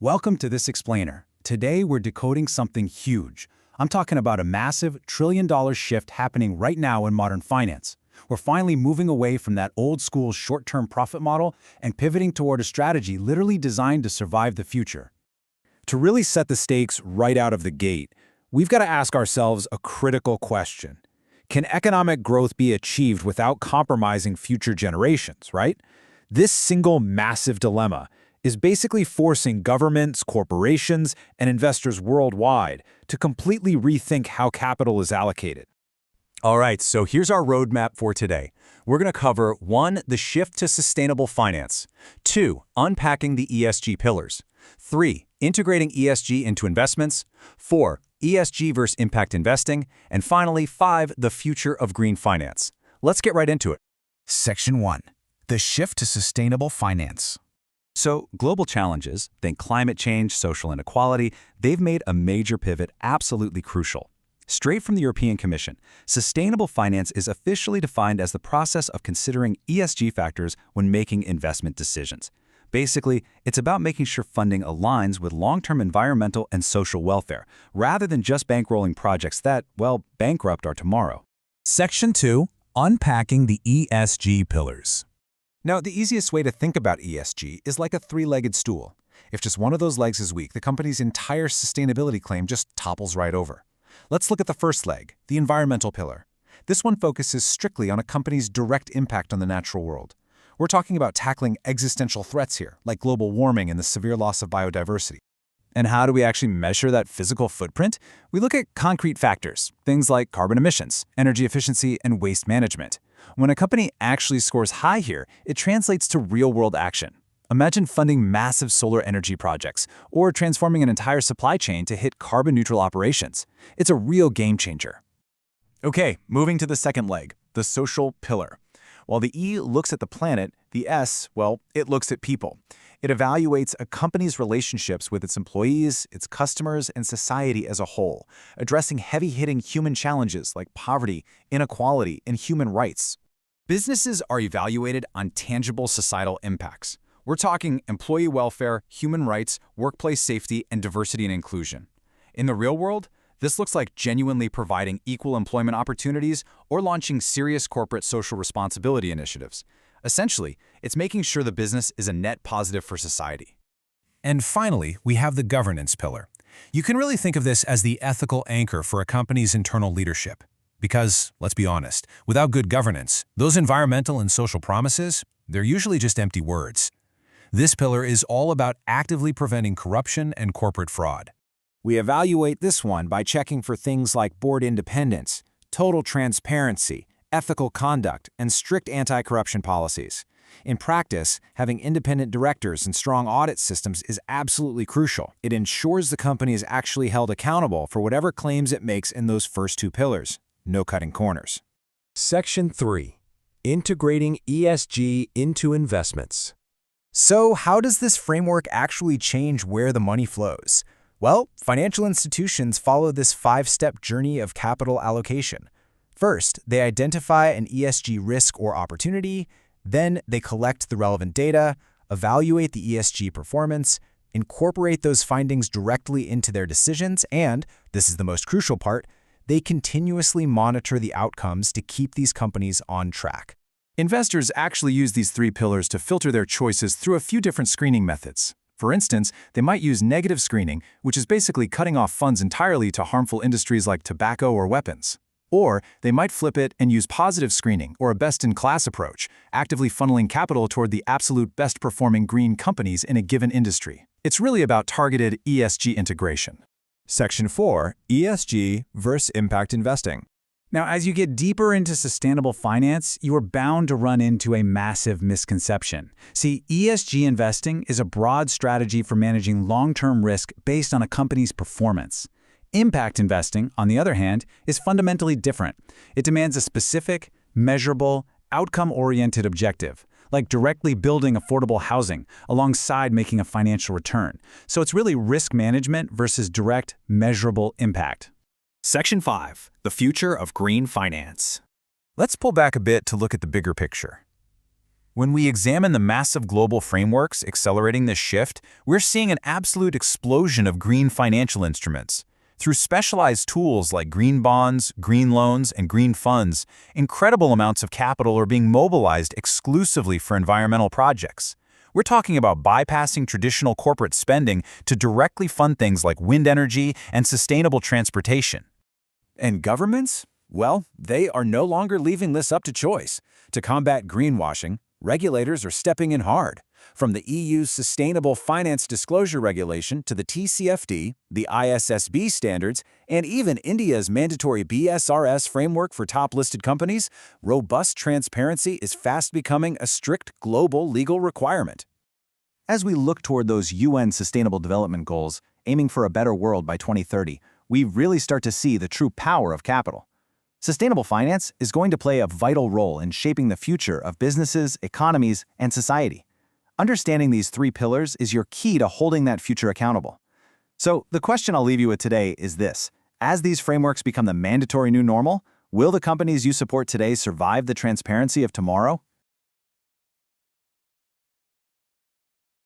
Welcome to this explainer. Today we're decoding something huge. I'm talking about a massive trillion-dollar shift happening right now in modern finance. We're finally moving away from that old-school short-term profit model and pivoting toward a strategy literally designed to survive the future. To really set the stakes right out of the gate, we've got to ask ourselves a critical question. Can economic growth be achieved without compromising future generations, right? This single massive dilemma is basically forcing governments, corporations, and investors worldwide to completely rethink how capital is allocated. All right, so here's our roadmap for today. We're going to cover 1. The shift to sustainable finance. 2. Unpacking the ESG pillars. 3. Integrating ESG into investments. 4. ESG versus impact investing. And finally, 5. The future of green finance. Let's get right into it. Section 1. The shift to sustainable finance. So, global challenges, think climate change, social inequality, they've made a major pivot absolutely crucial. Straight from the European Commission, sustainable finance is officially defined as the process of considering ESG factors when making investment decisions. Basically, it's about making sure funding aligns with long-term environmental and social welfare, rather than just bankrolling projects that, well, bankrupt are tomorrow. Section 2. Unpacking the ESG pillars. Now, the easiest way to think about ESG is like a three-legged stool. If just one of those legs is weak, the company's entire sustainability claim just topples right over. Let's look at the first leg, the environmental pillar. This one focuses strictly on a company's direct impact on the natural world. We're talking about tackling existential threats here, like global warming and the severe loss of biodiversity. And how do we actually measure that physical footprint? We look at concrete factors, things like carbon emissions, energy efficiency, and waste management. When a company actually scores high here, it translates to real-world action. Imagine funding massive solar energy projects or transforming an entire supply chain to hit carbon-neutral operations. It's a real game changer. Okay, moving to the second leg, the social pillar. While the E looks at the planet, the S, well, it looks at people. It evaluates a company's relationships with its employees, its customers, and society as a whole, addressing heavy-hitting human challenges like poverty, inequality, and human rights. Businesses are evaluated on tangible societal impacts. We're talking employee welfare, human rights, workplace safety, and diversity and inclusion. In the real world, this looks like genuinely providing equal employment opportunities or launching serious corporate social responsibility initiatives. Essentially, it's making sure the business is a net positive for society. And finally, we have the governance pillar. You can really think of this as the ethical anchor for a company's internal leadership. Because, let's be honest, without good governance, those environmental and social promises, they're usually just empty words. This pillar is all about actively preventing corruption and corporate fraud. We evaluate this one by checking for things like board independence, total transparency, ethical conduct, and strict anti-corruption policies. In practice, having independent directors and strong audit systems is absolutely crucial. It ensures the company is actually held accountable for whatever claims it makes in those first two pillars. No cutting corners. Section 3. Integrating ESG into investments. So, how does this framework actually change where the money flows? Well, financial institutions follow this 5-step journey of capital allocation. First, they identify an ESG risk or opportunity, then they collect the relevant data, evaluate the ESG performance, incorporate those findings directly into their decisions, and, this is the most crucial part, they continuously monitor the outcomes to keep these companies on track. Investors actually use these 3 pillars to filter their choices through a few different screening methods. For instance, they might use negative screening, which is basically cutting off funds entirely to harmful industries like tobacco or weapons. Or they might flip it and use positive screening or a best-in-class approach, actively funneling capital toward the absolute best-performing green companies in a given industry. It's really about targeted ESG integration. Section 4. ESG versus impact investing. Now, as you get deeper into sustainable finance, you are bound to run into a massive misconception. See, ESG investing is a broad strategy for managing long-term risk based on a company's performance. Impact investing, on the other hand, is fundamentally different. It demands a specific, measurable, outcome-oriented objective, like directly building affordable housing alongside making a financial return. So it's really risk management versus direct, measurable impact. Section 5. The future of green finance. Let's pull back a bit to look at the bigger picture. When we examine the massive global frameworks accelerating this shift, we're seeing an absolute explosion of green financial instruments. Through specialized tools like green bonds, green loans, and green funds, incredible amounts of capital are being mobilized exclusively for environmental projects. We're talking about bypassing traditional corporate spending to directly fund things like wind energy and sustainable transportation. And governments? Well, they are no longer leaving this up to choice. To combat greenwashing, regulators are stepping in hard. From the EU's Sustainable Finance Disclosure Regulation to the TCFD, the ISSB standards, and even India's mandatory BSRS framework for top-listed companies, robust transparency is fast becoming a strict global legal requirement. As we look toward those UN Sustainable Development Goals, aiming for a better world by 2030, we really start to see the true power of capital. Sustainable finance is going to play a vital role in shaping the future of businesses, economies, and society. Understanding these three pillars is your key to holding that future accountable. So, the question I'll leave you with today is this. As these frameworks become the mandatory new normal, will the companies you support today survive the transparency of tomorrow?